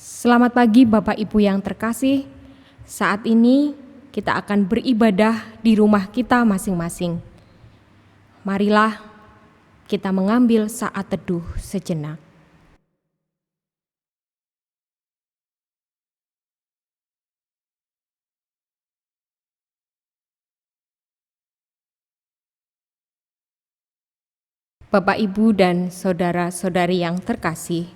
Selamat pagi Bapak Ibu yang terkasih. Saat ini kita akan beribadah di rumah kita masing-masing. Marilah kita mengambil saat teduh sejenak. Bapak, Ibu, dan saudara-saudari yang terkasih,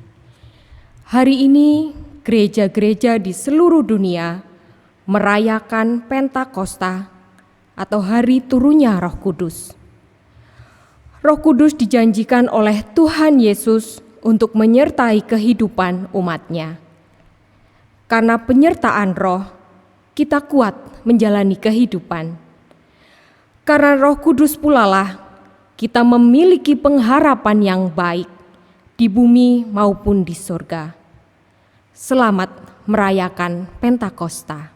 hari ini gereja-gereja di seluruh dunia merayakan Pentakosta atau hari turunnya Roh Kudus. Roh Kudus dijanjikan oleh Tuhan Yesus untuk menyertai kehidupan umat-Nya. Karena penyertaan Roh, kita kuat menjalani kehidupan. Karena Roh Kudus pulalah kita memiliki pengharapan yang baik di bumi maupun di surga. Selamat merayakan Pentakosta.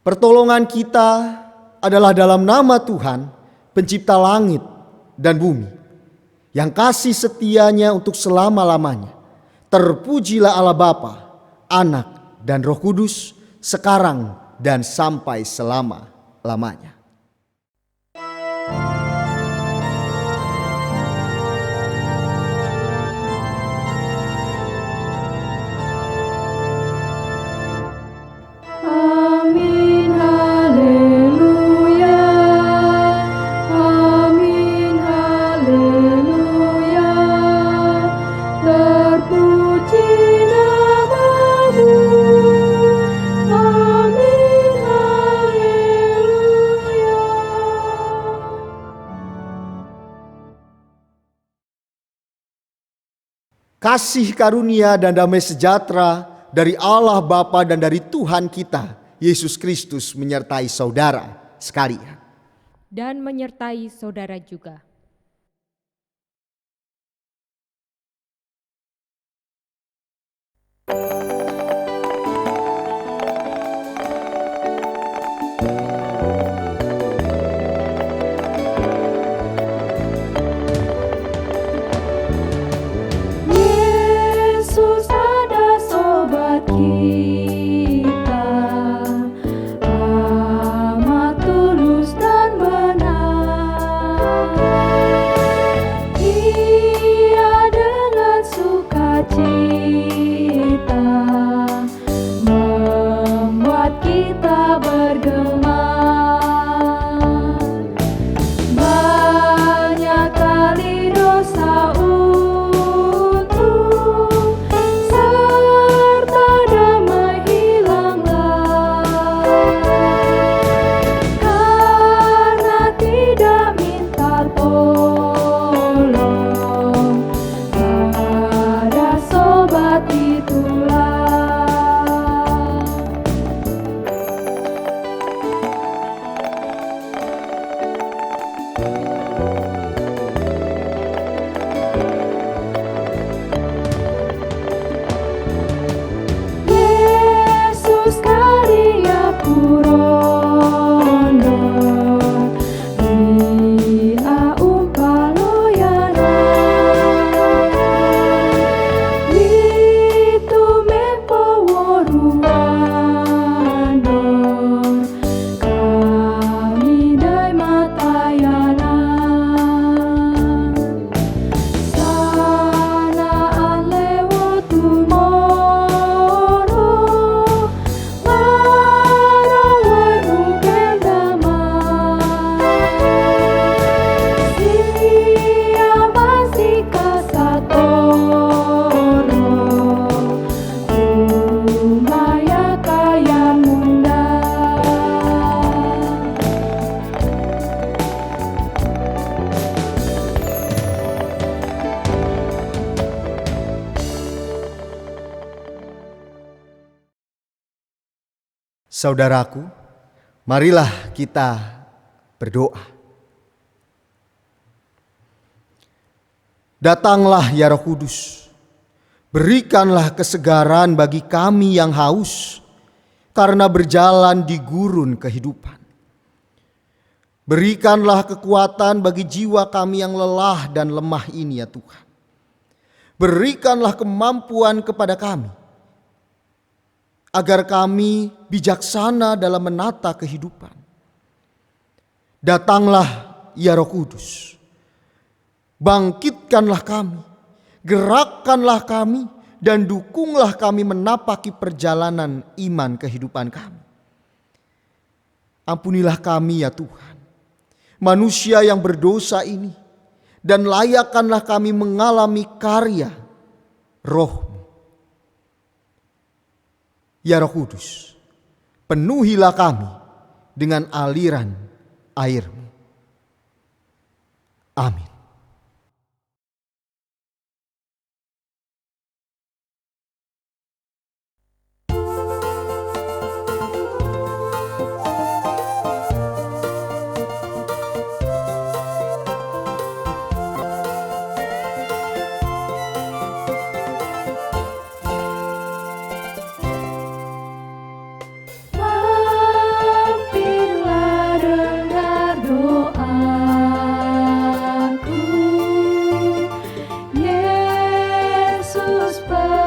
Pertolongan kita adalah dalam nama Tuhan, pencipta langit dan bumi, yang kasih setianya untuk selama-lamanya. Terpujilah Allah Bapa, Anak, dan Roh Kudus, sekarang dan sampai selama-lamanya. Kasih karunia dan damai sejahtera dari Allah Bapa dan dari Tuhan kita, Yesus Kristus, menyertai saudara sekalian. Dan menyertai saudara juga. Kita amat Saudaraku, marilah kita berdoa. Datanglah ya Roh Kudus, berikanlah kesegaran bagi kami yang haus karena berjalan di gurun kehidupan. Berikanlah kekuatan bagi jiwa kami yang lelah dan lemah ini ya Tuhan. Berikanlah kemampuan kepada kami, agar kami bijaksana dalam menata kehidupan. Datanglah ya Roh Kudus, bangkitkanlah kami, gerakkanlah kami, dan dukunglah kami menapaki perjalanan iman kehidupan kami. Ampunilah kami ya Tuhan, manusia yang berdosa ini, dan layakkanlah kami mengalami karya Roh-Mu. Ya Roh Kudus, penuhilah kami dengan aliran air-Mu. Amin. Mampirlah dengar doaku, Yesus penebus.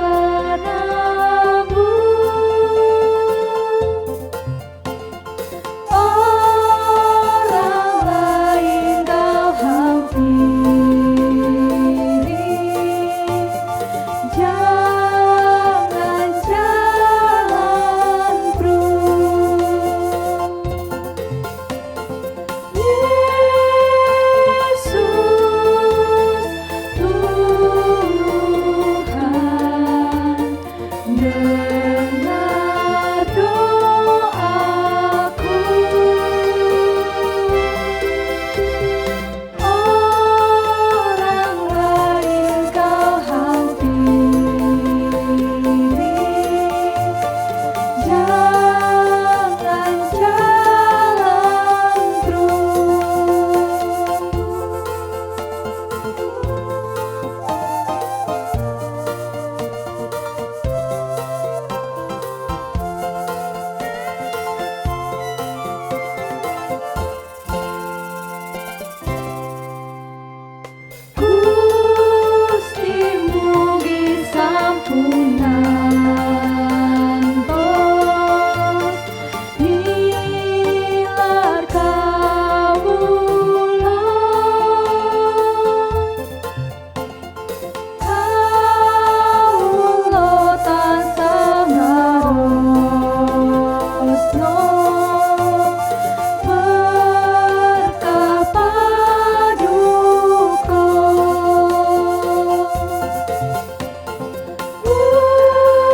Orang lain kau hampiri, jangan jalan terus. Yesus Tuhan, dengar doaku. Orang lain kau hampiri, jangan jalan terus. Gusti mugi sampunan tos nilar kawula. Kawula tansah ngarosno berkah paduka.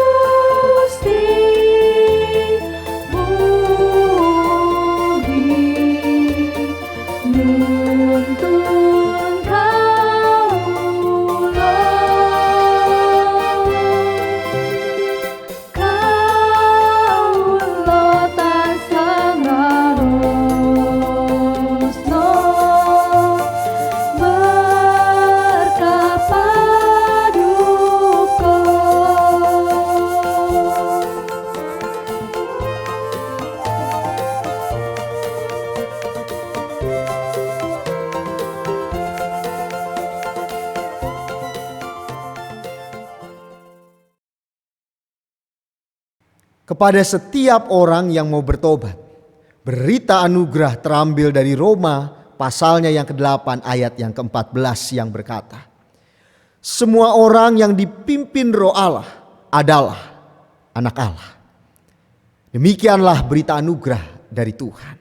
Gusti mugi nuntun kawula. Kawula tansah ngarosno berkah paduka. Kepada setiap orang yang mau bertobat, berita anugerah terambil dari Roma pasalnya yang ke-8 ayat yang ke-14 yang berkata, semua orang yang dipimpin Roh Allah adalah anak Allah. Demikianlah berita anugerah dari Tuhan.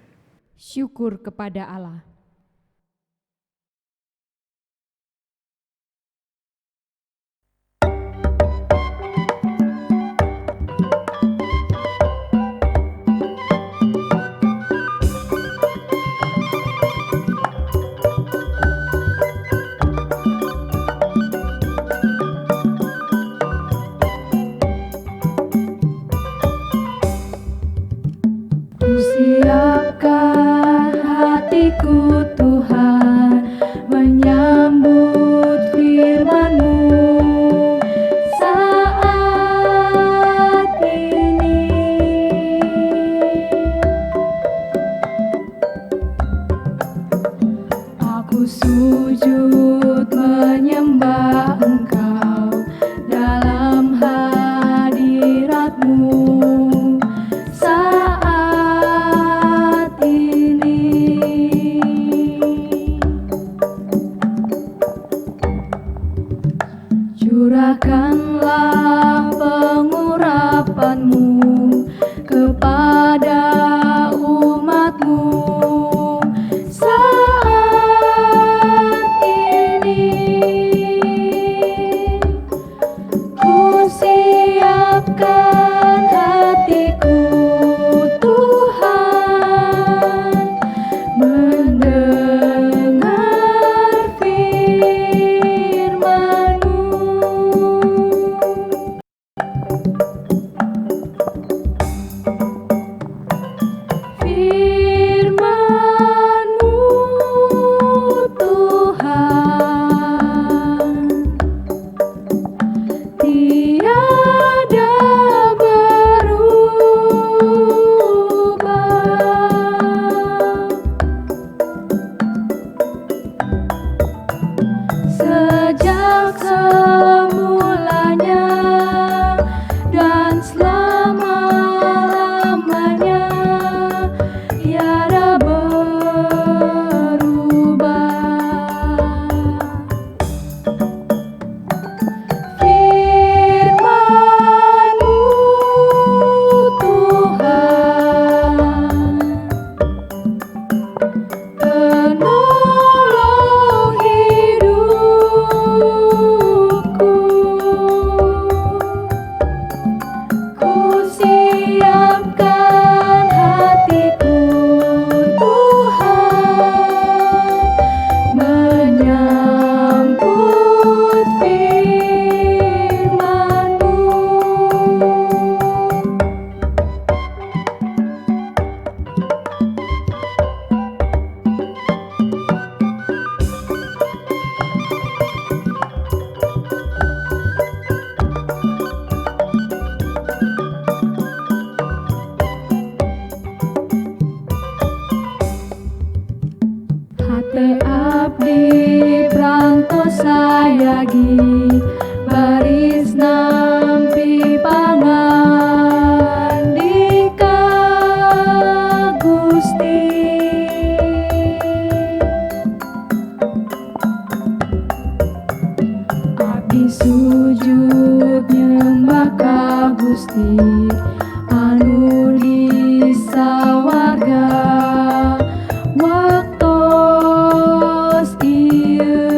Syukur kepada Allah. hatiku Tuhan menyambut firman-Mu saat ini. Aku sujud menyembah Engkau dalam hadirat-Mu saat ini. Curahkanlah pengurapan-Mu kepada umat-Mu saat ini. Ku siapkan hatiku Tuhan mendengar firman-Mu. Firman-Mu Tuhan tiada berubah. Sejak semulanya dan selama-lamanya tiada berubah. Firman-Mu Tuhan penolong hidupku. Ku siapkan hatiku Tuhan menyambut firman-Mu. Hate abdi prantos sayagi baris nampi pangan di ka Gusti. Abdi sujud nyembah ka Gusti anu di sawarga waktos ieu.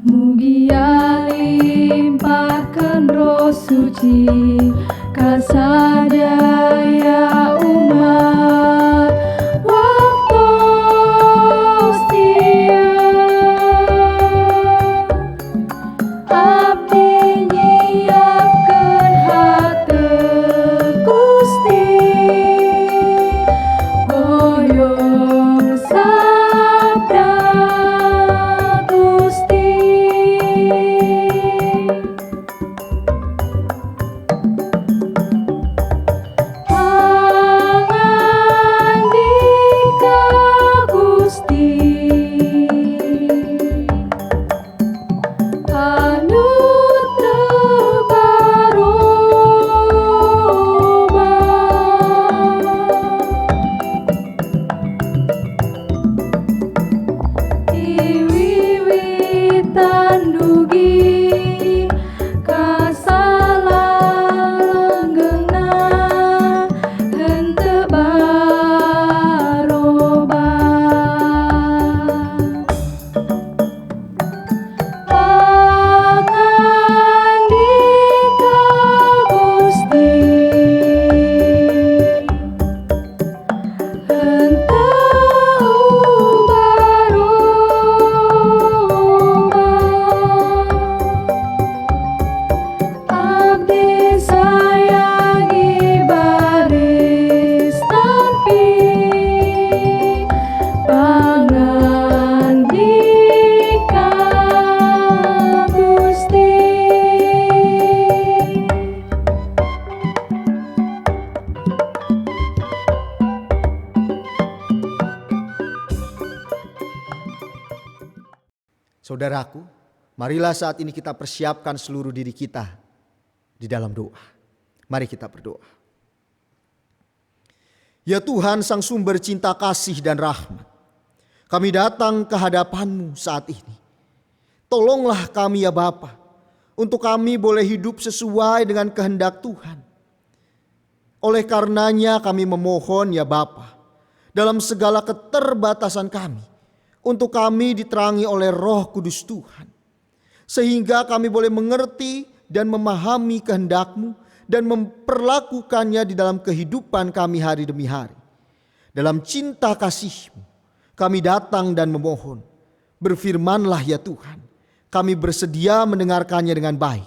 Mugia limpahkeun Roh Suci ka sadaya umat waktos ieu. Abdi nyiapkeun hateu Gusti boyong sabda Gusti. Saudaraku, marilah saat ini kita persiapkan seluruh diri kita di dalam doa. Mari kita berdoa. Ya Tuhan, Sang Sumber cinta kasih dan rahmat, kami datang ke hadapan-Mu saat ini. Tolonglah kami ya Bapa, untuk kami boleh hidup sesuai dengan kehendak Tuhan. Oleh karenanya kami memohon ya Bapa, dalam segala keterbatasan kami, untuk kami diterangi oleh Roh Kudus Tuhan. Sehingga kami boleh mengerti dan memahami kehendak-Mu dan memperlakukannya di dalam kehidupan kami hari demi hari. Dalam cinta kasih-Mu kami datang dan memohon, berfirmanlah ya Tuhan. Kami bersedia mendengarkannya dengan baik.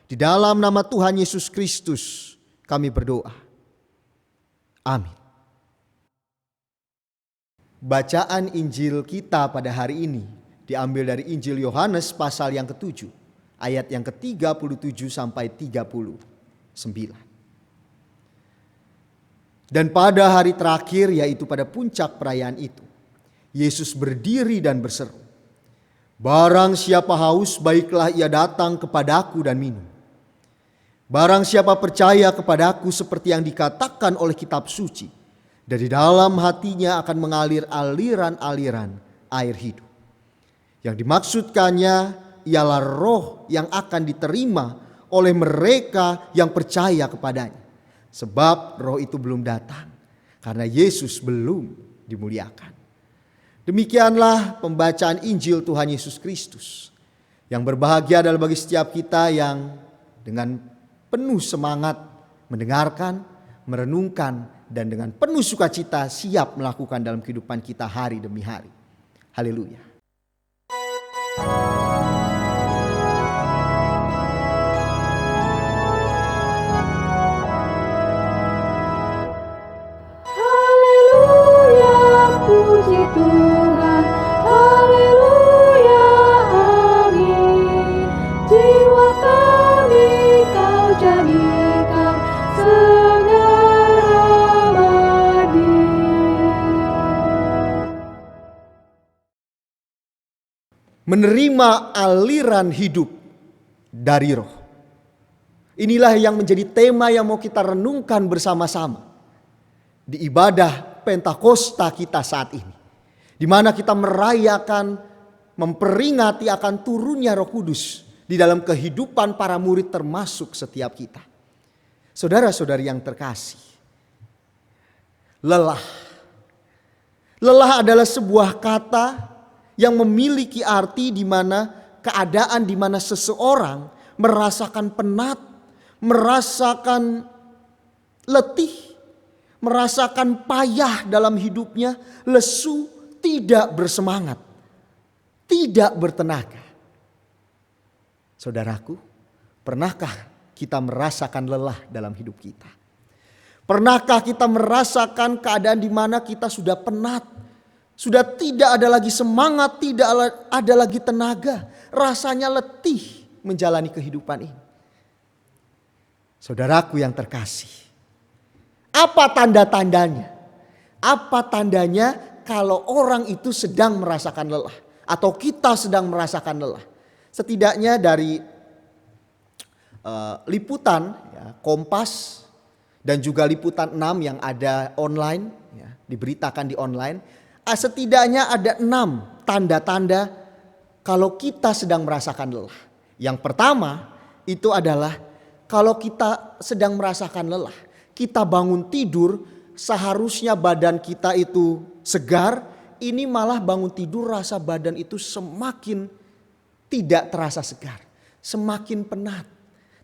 Di dalam nama Tuhan Yesus Kristus kami berdoa. Amin. Bacaan Injil kita pada hari ini diambil dari Injil Yohanes pasal yang ke-7, ayat yang ke-37 sampai 39. Dan pada hari terakhir, yaitu pada puncak perayaan itu, Yesus berdiri dan berseru, "Barang siapa haus, baiklah ia datang kepadaku dan minum. Barang siapa percaya kepadaku seperti yang dikatakan oleh kitab suci, dari dalam hatinya akan mengalir aliran-aliran air hidup." Yang dimaksudkannya ialah roh yang akan diterima oleh mereka yang percaya kepadanya. Sebab roh itu belum datang karena Yesus belum dimuliakan. Demikianlah pembacaan Injil Tuhan Yesus Kristus. Yang berbahagia adalah bagi setiap kita yang dengan penuh semangat mendengarkan, merenungkan, dan dengan penuh sukacita siap melakukan dalam kehidupan kita hari demi hari. Haleluya. Haleluya, puji Tuhan. Haleluya, amin. Jiwa kami Kau jadikan segar abadi. Menerima aliran hidup dari roh. Inilah yang menjadi tema yang mau kita renungkan bersama-sama di ibadah Pentakosta kita saat ini, di mana kita merayakan, memperingati akan turunnya Roh Kudus di dalam kehidupan para murid termasuk setiap kita. Saudara-saudari yang terkasih, lelah. Lelah adalah sebuah kata yang memiliki arti di mana keadaan di mana seseorang merasakan penat, merasakan letih, merasakan payah dalam hidupnya, lesu, tidak bersemangat, tidak bertenaga. Saudaraku, pernahkah kita merasakan lelah dalam hidup kita? Pernahkah kita merasakan keadaan di mana kita sudah penat, sudah tidak ada lagi semangat, tidak ada lagi tenaga, rasanya letih menjalani kehidupan ini? Saudaraku yang terkasih, apa tanda-tandanya? Apa tandanya kalau orang itu sedang merasakan lelah atau kita sedang merasakan lelah? Setidaknya dari liputan ya, Kompas dan juga liputan 6 yang ada online, ya, diberitakan di online, setidaknya ada 6 tanda-tanda kalau kita sedang merasakan lelah. Yang pertama itu adalah kalau kita sedang merasakan lelah, kita bangun tidur, seharusnya badan kita itu segar, ini malah bangun tidur rasa badan itu semakin tidak terasa segar, semakin penat,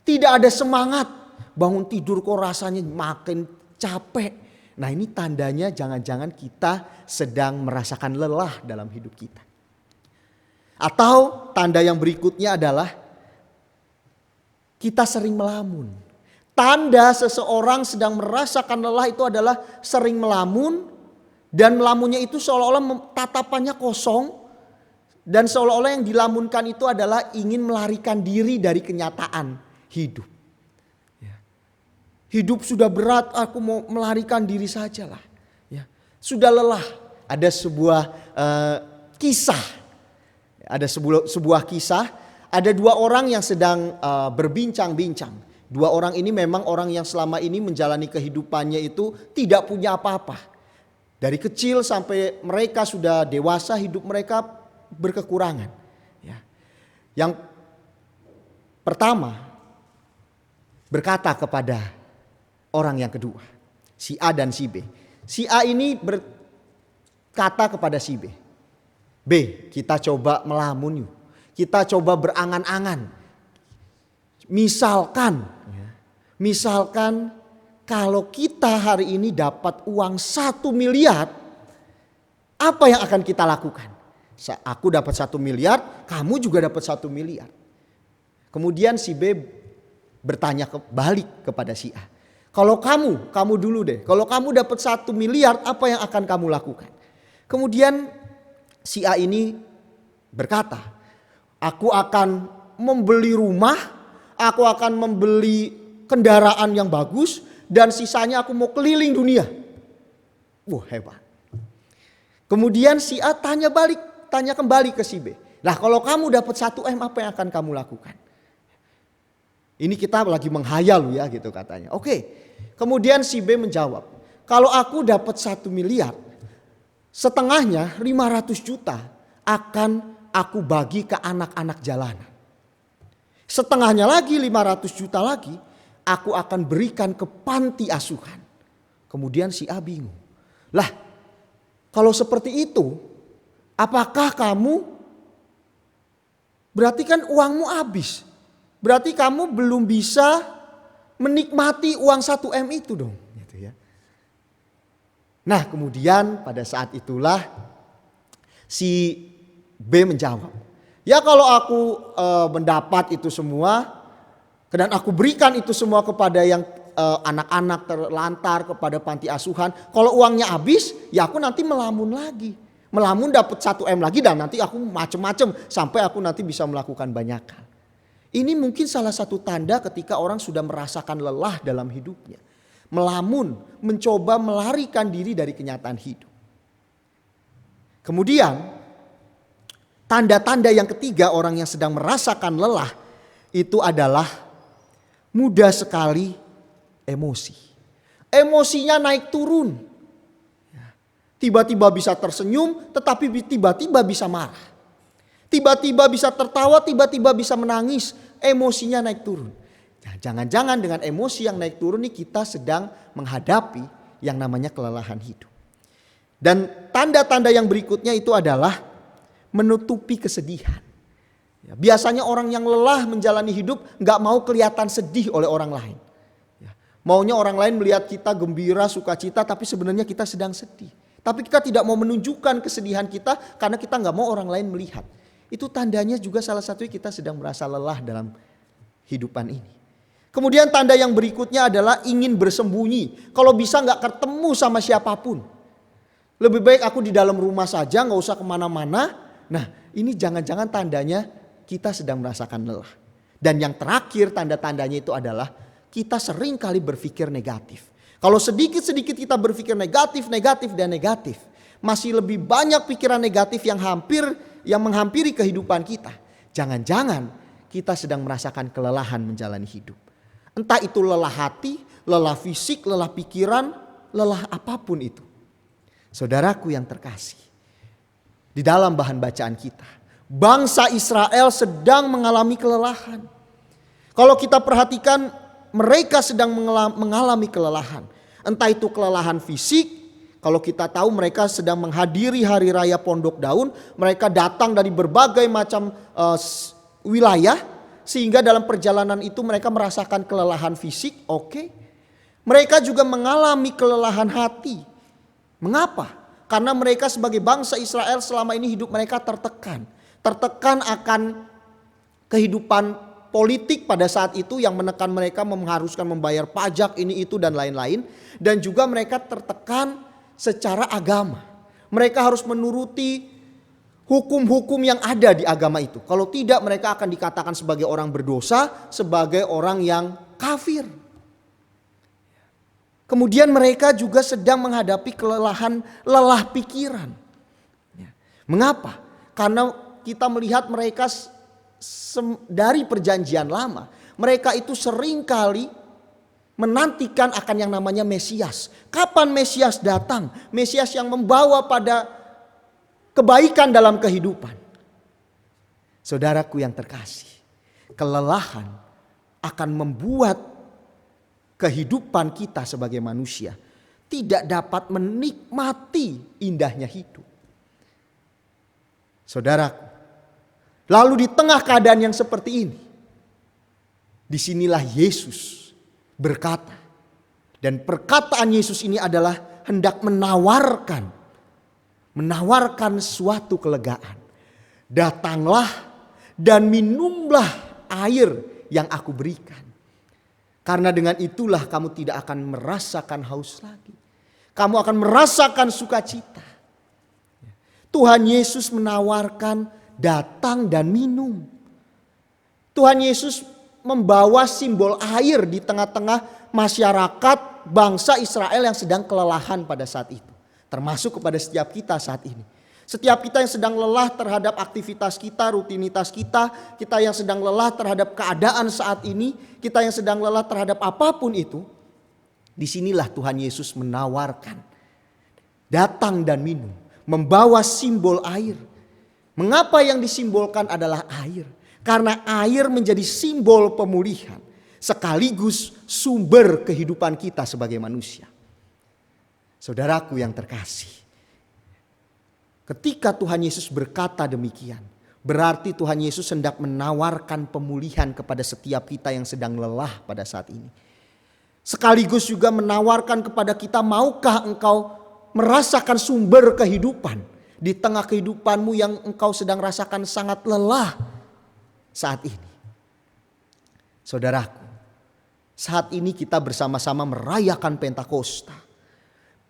tidak ada semangat, bangun tidur kok rasanya makin capek. Nah, ini tandanya jangan-jangan kita sedang merasakan lelah dalam hidup kita. Atau tanda yang berikutnya adalah kita sering melamun. Tanda seseorang sedang merasakan lelah itu adalah sering melamun, dan melamunnya itu seolah-olah tatapannya kosong, dan seolah-olah yang dilamunkan itu adalah ingin melarikan diri dari kenyataan hidup. Hidup sudah berat, aku mau melarikan diri sajalah. Ya, sudah lelah. Ada sebuah kisah Ada sebuah kisah, ada dua orang yang sedang berbincang-bincang. Dua orang ini memang orang yang selama ini menjalani kehidupannya itu tidak punya apa-apa. Dari kecil sampai mereka sudah dewasa, hidup mereka berkekurangan. Ya. Yang pertama berkata kepada orang yang kedua, si A dan si B. Si A ini berkata kepada si B, B, kita coba melamun yuk. Kita coba berangan-angan. Misalkan kalau kita hari ini dapat uang 1 miliar, apa yang akan kita lakukan? Aku dapat 1 miliar, kamu juga dapat 1 miliar. Kemudian si B bertanya balik kepada si A. Kalau kamu dulu deh. Kalau kamu dapat 1 miliar, apa yang akan kamu lakukan? Kemudian si A ini berkata, aku akan membeli rumah, aku akan membeli kendaraan yang bagus, dan sisanya aku mau keliling dunia. Wah, hebat. Kemudian si A tanya kembali ke si B. Nah, kalau kamu dapat 1 M, apa yang akan kamu lakukan? Ini kita lagi menghayal ya gitu katanya. Oke. Kemudian si B menjawab, kalau aku dapat 1 miliar, setengahnya 500 juta akan aku bagi ke anak-anak jalanan. Setengahnya lagi 500 juta lagi aku akan berikan ke panti asuhan. Kemudian si A bingung. Lah, kalau seperti itu, apakah kamu, berarti kan uangmu habis. Berarti kamu belum bisa menikmati uang 1 M itu dong. Gitu ya. Nah, kemudian pada saat itulah si B menjawab, ya kalau aku mendapat itu semua dan aku berikan itu semua kepada yang anak-anak terlantar, kepada panti asuhan, kalau uangnya habis ya aku nanti melamun lagi. Melamun dapat 1 M lagi dan nanti aku macem-macem sampai aku nanti bisa melakukan banyak hal. Ini mungkin salah satu tanda ketika orang sudah merasakan lelah dalam hidupnya. Melamun, mencoba melarikan diri dari kenyataan hidup. Kemudian tanda-tanda yang ketiga orang yang sedang merasakan lelah itu adalah mudah sekali emosi. Emosinya naik turun. Tiba-tiba bisa tersenyum tetapi tiba-tiba bisa marah. Tiba-tiba bisa tertawa, tiba-tiba bisa menangis. Emosinya naik turun. Jangan-jangan dengan emosi yang naik turun ini kita sedang menghadapi yang namanya kelelahan hidup. Dan tanda-tanda yang berikutnya itu adalah menutupi kesedihan. Biasanya orang yang lelah menjalani hidup gak mau kelihatan sedih oleh orang lain. Maunya orang lain melihat kita gembira, sukacita, tapi sebenarnya kita sedang sedih. Tapi kita tidak mau menunjukkan kesedihan kita karena kita gak mau orang lain melihat. Itu tandanya juga salah satunya kita sedang merasa lelah dalam hidupan ini. Kemudian tanda yang berikutnya adalah ingin bersembunyi. Kalau bisa gak ketemu sama siapapun. Lebih baik aku di dalam rumah saja, gak usah kemana-mana. Nah, ini jangan-jangan tandanya kita sedang merasakan lelah. Dan yang terakhir tanda-tandanya itu adalah kita sering kali berpikir negatif. Kalau sedikit-sedikit kita berpikir negatif, dan negatif. Masih lebih banyak pikiran negatif yang menghampiri kehidupan kita. Jangan-jangan kita sedang merasakan kelelahan menjalani hidup. Entah itu lelah hati, lelah fisik, lelah pikiran, lelah apapun itu. Saudaraku yang terkasih, di dalam bahan bacaan kita, bangsa Israel sedang mengalami kelelahan. Kalau kita perhatikan, mereka sedang mengalami kelelahan. Entah itu kelelahan fisik. Kalau kita tahu mereka sedang menghadiri hari raya Pondok Daun. Mereka datang dari berbagai macam wilayah. Sehingga dalam perjalanan itu mereka merasakan kelelahan fisik. Oke. Mereka juga mengalami kelelahan hati. Mengapa? Karena mereka sebagai bangsa Israel selama ini hidup mereka tertekan. Tertekan akan kehidupan politik pada saat itu yang menekan mereka, mengharuskan membayar pajak ini itu dan lain-lain. Dan juga mereka tertekan secara agama. Mereka harus menuruti hukum-hukum yang ada di agama itu. Kalau tidak mereka akan dikatakan sebagai orang berdosa, sebagai orang yang kafir. Kemudian mereka juga sedang menghadapi kelelahan, lelah pikiran. Mengapa? Karena kita melihat mereka dari perjanjian lama, mereka itu seringkali menantikan akan yang namanya Mesias. Kapan Mesias datang? Mesias yang membawa pada kebaikan dalam kehidupan. Saudaraku yang terkasih, kelelahan akan membuat kehidupan kita sebagai manusia tidak dapat menikmati indahnya hidup. Saudaraku, lalu di tengah keadaan yang seperti ini, disinilah Yesus berkata, dan perkataan Yesus ini adalah hendak menawarkan suatu kelegaan. Datanglah dan minumlah air yang aku berikan. Karena dengan itulah kamu tidak akan merasakan haus lagi. Kamu akan merasakan sukacita. Tuhan Yesus menawarkan datang dan minum. Tuhan Yesus membawa simbol air di tengah-tengah masyarakat bangsa Israel yang sedang kelelahan pada saat itu. Termasuk kepada setiap kita saat ini. Setiap kita yang sedang lelah terhadap aktivitas kita, rutinitas kita, kita yang sedang lelah terhadap keadaan saat ini, kita yang sedang lelah terhadap apapun itu, disinilah Tuhan Yesus menawarkan datang dan minum, membawa simbol air. Mengapa yang disimbolkan adalah air? Karena air menjadi simbol pemulihan, sekaligus sumber kehidupan kita sebagai manusia. Saudaraku yang terkasih, ketika Tuhan Yesus berkata demikian, berarti Tuhan Yesus hendak menawarkan pemulihan kepada setiap kita yang sedang lelah pada saat ini. Sekaligus juga menawarkan kepada kita, maukah engkau merasakan sumber kehidupan di tengah kehidupanmu yang engkau sedang rasakan sangat lelah saat ini. Saudaraku, saat ini kita bersama-sama merayakan Pentakosta.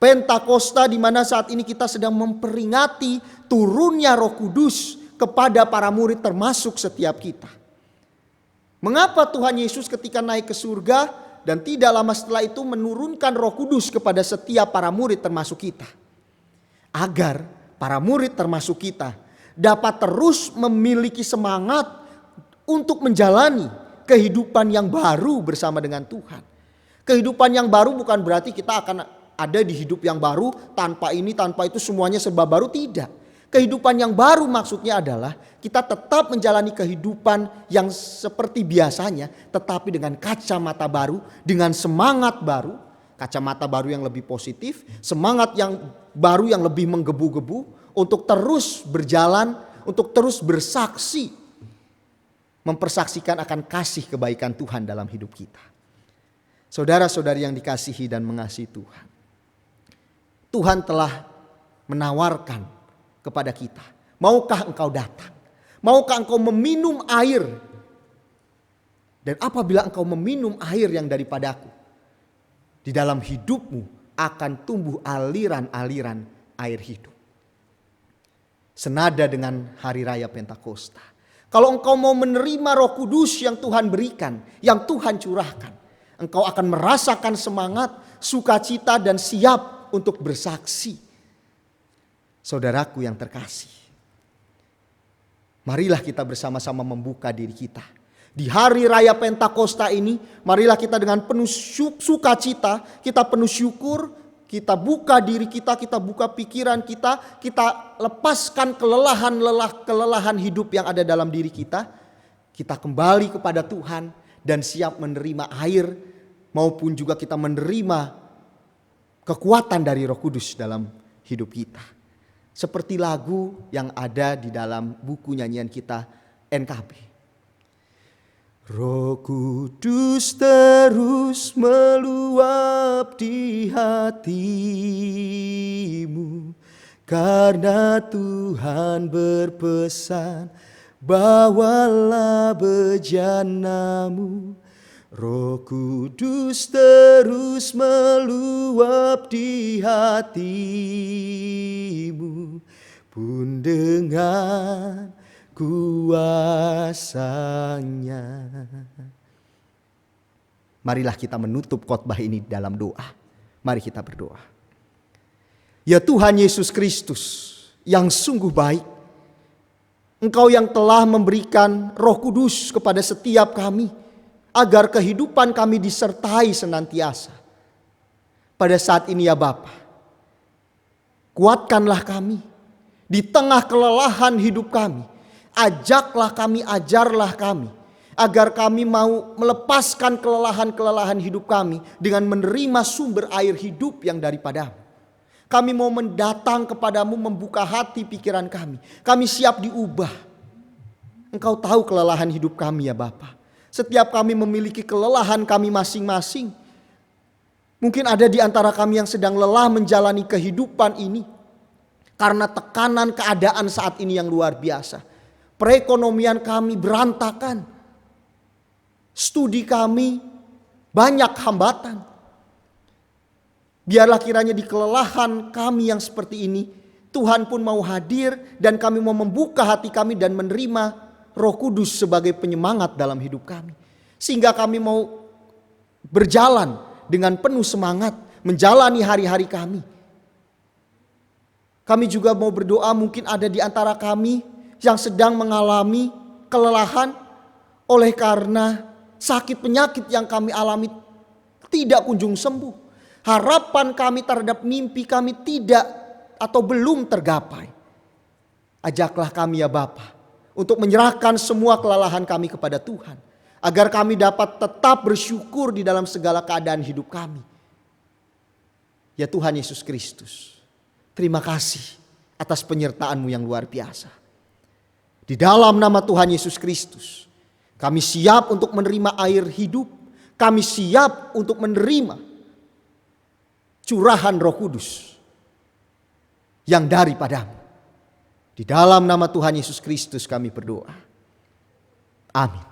Pentakosta di mana saat ini kita sedang memperingati turunnya Roh Kudus kepada para murid termasuk setiap kita. Mengapa Tuhan Yesus ketika naik ke surga dan tidak lama setelah itu menurunkan Roh Kudus kepada setiap para murid termasuk kita? Agar para murid termasuk kita dapat terus memiliki semangat untuk menjalani kehidupan yang baru bersama dengan Tuhan. Kehidupan yang baru bukan berarti kita akan ada di hidup yang baru, tanpa ini, tanpa itu semuanya serba baru, tidak. Kehidupan yang baru maksudnya adalah kita tetap menjalani kehidupan yang seperti biasanya, tetapi dengan kacamata baru, dengan semangat baru, kacamata baru yang lebih positif, semangat yang baru yang lebih menggebu-gebu untuk terus berjalan, untuk terus bersaksi, mempersaksikan akan kasih kebaikan Tuhan dalam hidup kita. Saudara-saudari yang dikasihi dan mengasihi Tuhan, Tuhan telah menawarkan kepada kita, maukah engkau datang? Maukah engkau meminum air? Dan apabila engkau meminum air yang daripadaku, di dalam hidupmu akan tumbuh aliran-aliran air hidup. Senada dengan hari raya Pentakosta. Kalau engkau mau menerima Roh Kudus yang Tuhan berikan, yang Tuhan curahkan, engkau akan merasakan semangat, sukacita dan siap untuk bersaksi. Saudaraku yang terkasih, marilah kita bersama-sama membuka diri kita. Di hari raya Pentakosta ini, marilah kita dengan penuh sukacita, kita penuh syukur, kita buka diri kita buka pikiran kita lepaskan kelelahan hidup yang ada dalam diri kita. Kita kembali kepada Tuhan dan siap menerima air maupun juga kita menerima kekuatan dari Roh Kudus dalam hidup kita. Seperti lagu yang ada di dalam buku nyanyian kita NKB. Roh Kudus terus meluap di hatimu, karena Tuhan berpesan, bawalah bejanamu. Roh Kudus terus meluap di hatimu, pun dengan kuasanya. Marilah kita menutup khotbah ini dalam doa. Mari kita berdoa. Ya Tuhan Yesus Kristus yang sungguh baik, Engkau yang telah memberikan Roh Kudus kepada setiap kami, agar kehidupan kami disertai senantiasa. Pada saat ini ya Bapa, kuatkanlah kami di tengah kelelahan hidup kami. Ajaklah kami, ajarlah kami, agar kami mau melepaskan kelelahan-kelelahan hidup kami dengan menerima sumber air hidup yang daripadamu. Kami mau mendatang kepadamu, membuka hati pikiran kami. Kami siap diubah. Engkau tahu kelelahan hidup kami ya Bapa. Setiap kami memiliki kelelahan kami masing-masing. Mungkin ada di antara kami yang sedang lelah menjalani kehidupan ini karena tekanan keadaan saat ini yang luar biasa. Perekonomian kami berantakan. Studi kami banyak hambatan. Biarlah kiranya di kelelahan kami yang seperti ini, Tuhan pun mau hadir dan kami mau membuka hati kami dan menerima Roh Kudus sebagai penyemangat dalam hidup kami. Sehingga kami mau berjalan dengan penuh semangat menjalani hari-hari kami. Kami juga mau berdoa, mungkin ada di antara kami yang sedang mengalami kelelahan oleh karena sakit penyakit yang kami alami tidak kunjung sembuh. Harapan kami terhadap mimpi kami tidak atau belum tergapai. Ajaklah kami ya Bapa untuk menyerahkan semua kelelahan kami kepada Tuhan, agar kami dapat tetap bersyukur di dalam segala keadaan hidup kami. Ya Tuhan Yesus Kristus, terima kasih atas penyertaan-Mu yang luar biasa. Di dalam nama Tuhan Yesus Kristus, kami siap untuk menerima air hidup. Kami siap untuk menerima curahan Roh Kudus yang daripadamu. Di dalam nama Tuhan Yesus Kristus kami berdoa. Amin.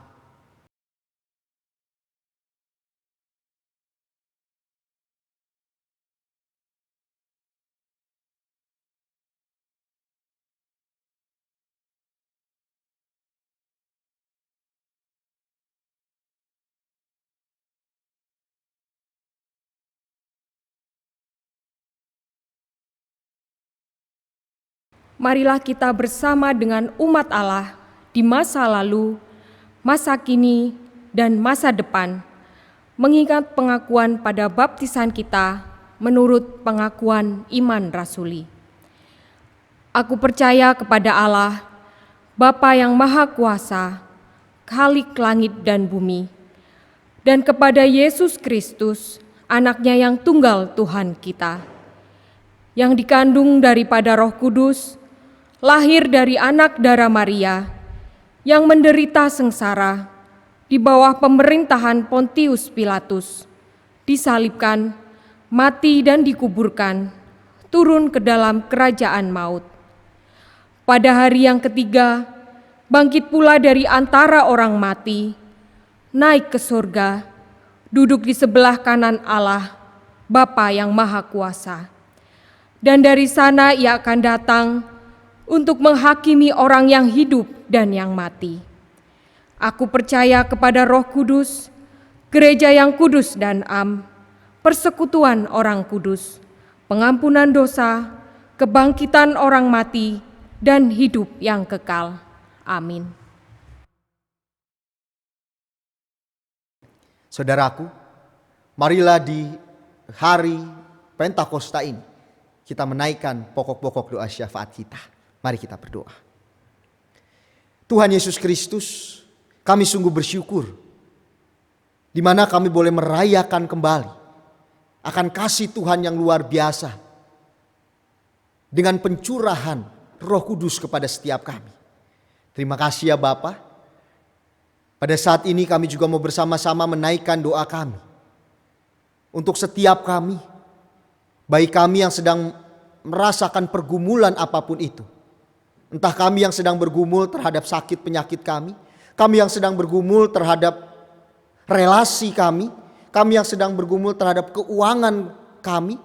Marilah kita bersama dengan umat Allah di masa lalu, masa kini, dan masa depan, mengingat pengakuan pada baptisan kita menurut pengakuan iman rasuli. Aku percaya kepada Allah, Bapa yang Maha Kuasa, Khalik langit dan bumi, dan kepada Yesus Kristus, Anak-Nya yang tunggal Tuhan kita, yang dikandung daripada Roh Kudus, lahir dari anak darah Maria, yang menderita sengsara di bawah pemerintahan Pontius Pilatus, disalibkan, mati dan dikuburkan, turun ke dalam kerajaan maut. Pada hari yang ketiga, bangkit pula dari antara orang mati, naik ke surga, duduk di sebelah kanan Allah, Bapa yang Maha Kuasa. Dan dari sana Ia akan datang untuk menghakimi orang yang hidup dan yang mati. Aku percaya kepada Roh Kudus, gereja yang kudus dan am, persekutuan orang kudus, pengampunan dosa, kebangkitan orang mati, dan hidup yang kekal. Amin. Saudaraku, marilah di hari Pentakosta ini kita menaikkan pokok-pokok doa syafaat kita. Mari kita berdoa. Tuhan Yesus Kristus, kami sungguh bersyukur di mana kami boleh merayakan kembali akan kasih Tuhan yang luar biasa dengan pencurahan Roh Kudus kepada setiap kami. Terima kasih ya Bapa. Pada saat ini kami juga mau bersama-sama menaikkan doa kami untuk setiap kami, baik kami yang sedang merasakan pergumulan apapun itu. Entah kami yang sedang bergumul terhadap sakit penyakit kami yang sedang bergumul terhadap relasi kami yang sedang bergumul terhadap keuangan kami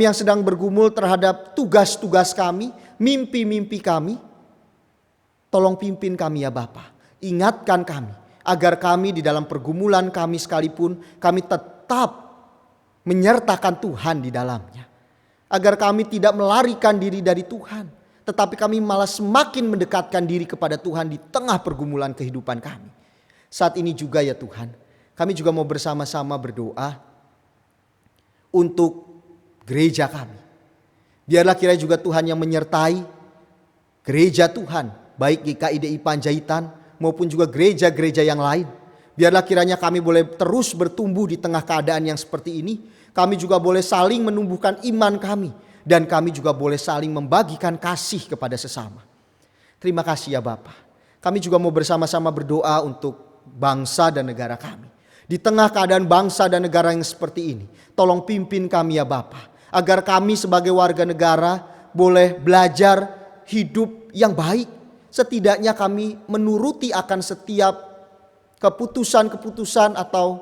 yang sedang bergumul terhadap tugas-tugas kami, mimpi-mimpi kami. Tolong pimpin kami ya Bapa, ingatkan kami agar kami di dalam pergumulan kami sekalipun kami tetap menyertakan Tuhan di dalamnya. Agar kami tidak melarikan diri dari Tuhan, tetapi kami malah semakin mendekatkan diri kepada Tuhan di tengah pergumulan kehidupan kami. Saat ini juga ya Tuhan, kami juga mau bersama-sama berdoa untuk gereja kami. Biarlah kiranya juga Tuhan yang menyertai gereja Tuhan, baik GKIDI Panjaitan maupun juga gereja-gereja yang lain. Biarlah kiranya kami boleh terus bertumbuh di tengah keadaan yang seperti ini. Kami juga boleh saling menumbuhkan iman kami. Dan kami juga boleh saling membagikan kasih kepada sesama. Terima kasih ya Bapa. Kami juga mau bersama-sama berdoa untuk bangsa dan negara kami. Di tengah keadaan bangsa dan negara yang seperti ini, tolong pimpin kami ya Bapa, agar kami sebagai warga negara boleh belajar hidup yang baik. Setidaknya kami menuruti akan setiap keputusan-keputusan atau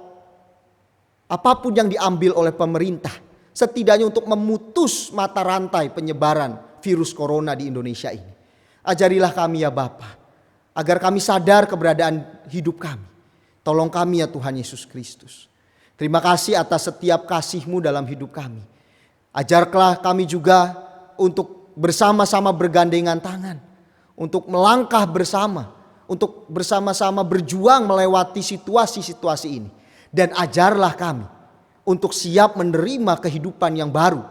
apapun yang diambil oleh pemerintah. Setidaknya untuk memutus mata rantai penyebaran virus corona di Indonesia ini. Ajarilah kami ya Bapa, agar kami sadar keberadaan hidup kami. Tolong kami ya Tuhan Yesus Kristus. Terima kasih atas setiap kasih-Mu dalam hidup kami. Ajarlah kami juga untuk bersama-sama bergandengan tangan. Untuk melangkah bersama. Untuk bersama-sama berjuang melewati situasi-situasi ini. Dan ajarlah kami untuk siap menerima kehidupan yang baru.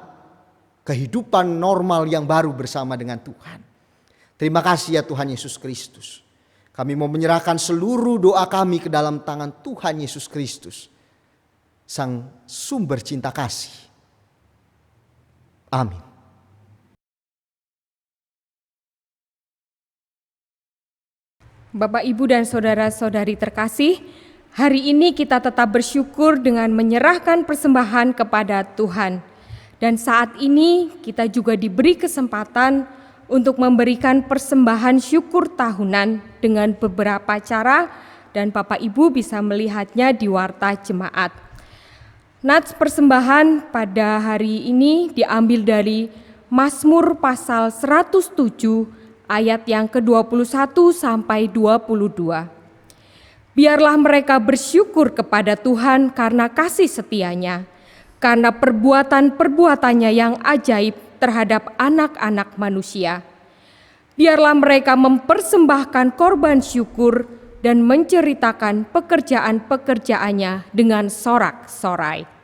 Kehidupan normal yang baru bersama dengan Tuhan. Terima kasih ya Tuhan Yesus Kristus. Kami mau menyerahkan seluruh doa kami ke dalam tangan Tuhan Yesus Kristus, Sang sumber cinta kasih. Amin. Bapak, Ibu, dan saudara-saudari terkasih, hari ini kita tetap bersyukur dengan menyerahkan persembahan kepada Tuhan. Dan saat ini kita juga diberi kesempatan untuk memberikan persembahan syukur tahunan dengan beberapa cara, dan Bapak Ibu bisa melihatnya di warta jemaat. Nats persembahan pada hari ini diambil dari Mazmur pasal 107 ayat yang ke-21 sampai 22. Biarlah mereka bersyukur kepada Tuhan karena kasih setianya, karena perbuatan-perbuatannya yang ajaib terhadap anak-anak manusia. Biarlah mereka mempersembahkan korban syukur dan menceritakan pekerjaan-pekerjaannya dengan sorak-sorai.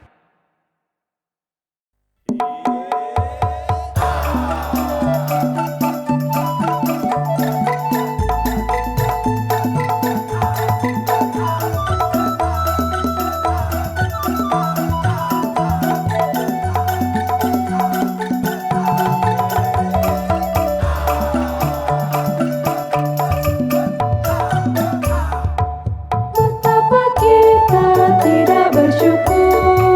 Betapa kita tidak bersyukur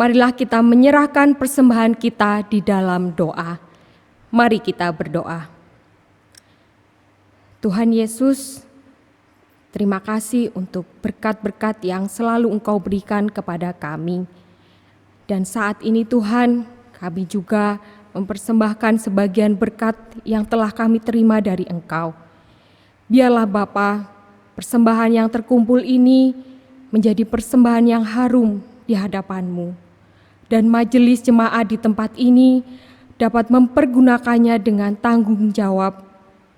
marilah kita menyerahkan persembahan kita di dalam doa. Mari kita berdoa. Tuhan Yesus, terima kasih untuk berkat-berkat yang selalu Engkau berikan kepada kami. Dan saat ini Tuhan, kami juga mempersembahkan sebagian berkat yang telah kami terima dari Engkau. Biarlah Bapa, persembahan yang terkumpul ini menjadi persembahan yang harum di hadapan-Mu. Dan majelis jemaat di tempat ini dapat mempergunakannya dengan tanggung jawab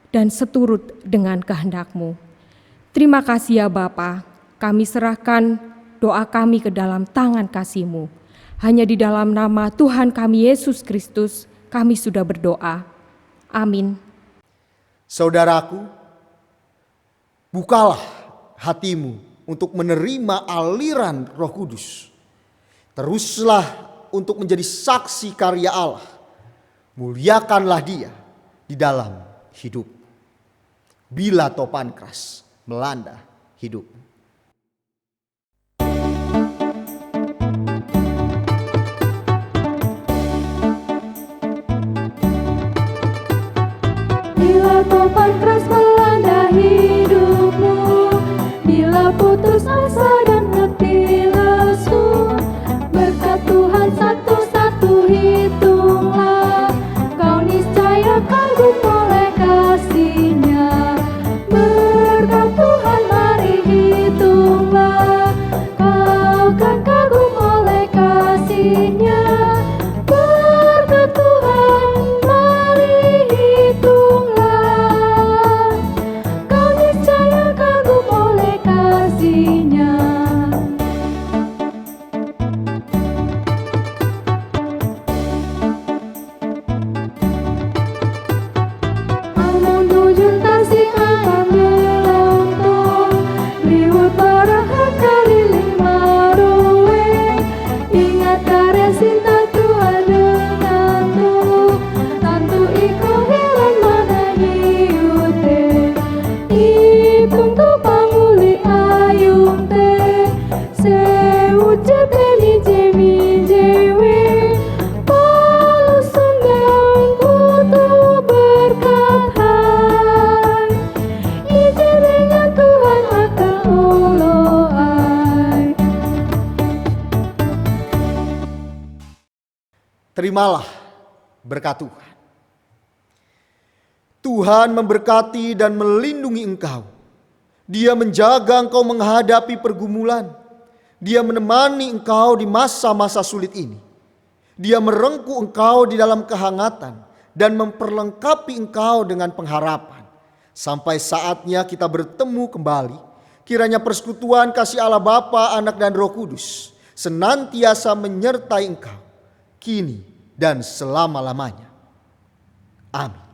dan seturut dengan kehendak-Mu. Terima kasih ya Bapa, kami serahkan doa kami ke dalam tangan kasih-Mu. Hanya di dalam nama Tuhan kami Yesus Kristus, kami sudah berdoa. Amin. Saudaraku, bukalah hatimu untuk menerima aliran Roh Kudus. Teruslah untuk menjadi saksi karya Allah. Muliakanlah Dia di dalam hidup. Bila topan keras melanda hidup. Bila topan keras melanda hidupmu, bila putus asa dan letih lesu, berkat Tuhan satu-satu hitunglah, kau niscaya kagum oleh kasih-Nya. Berkat Tuhan mari hitunglah, kau kan kagum oleh kasih-Nya. Berkat Tuhan mari hitunglah, kau niscaya kagum oleh kasih-Nya. Amun bujur tasik angkat melantong, liwat parahan keliling maruwe. Ingat karya cinta Tuhan dengan tu, tantu iko heran mana hiute. Ipung tu panguli ayung te, seucap deni jemi jewe. Palu sunggang kutu berkat hai, ije dengan Tuhan akan oloai. Terimalah berkat Tuhan. Tuhan memberkati dan melindungi engkau. Dia menjaga engkau menghadapi pergumulan. Dia menemani engkau di masa-masa sulit ini. Dia merengkuh engkau di dalam kehangatan dan memperlengkapi engkau dengan pengharapan. Sampai saatnya kita bertemu kembali, kiranya persekutuan kasih Allah Bapa, Anak dan Roh Kudus senantiasa menyertai engkau, kini dan selama-lamanya. Amin.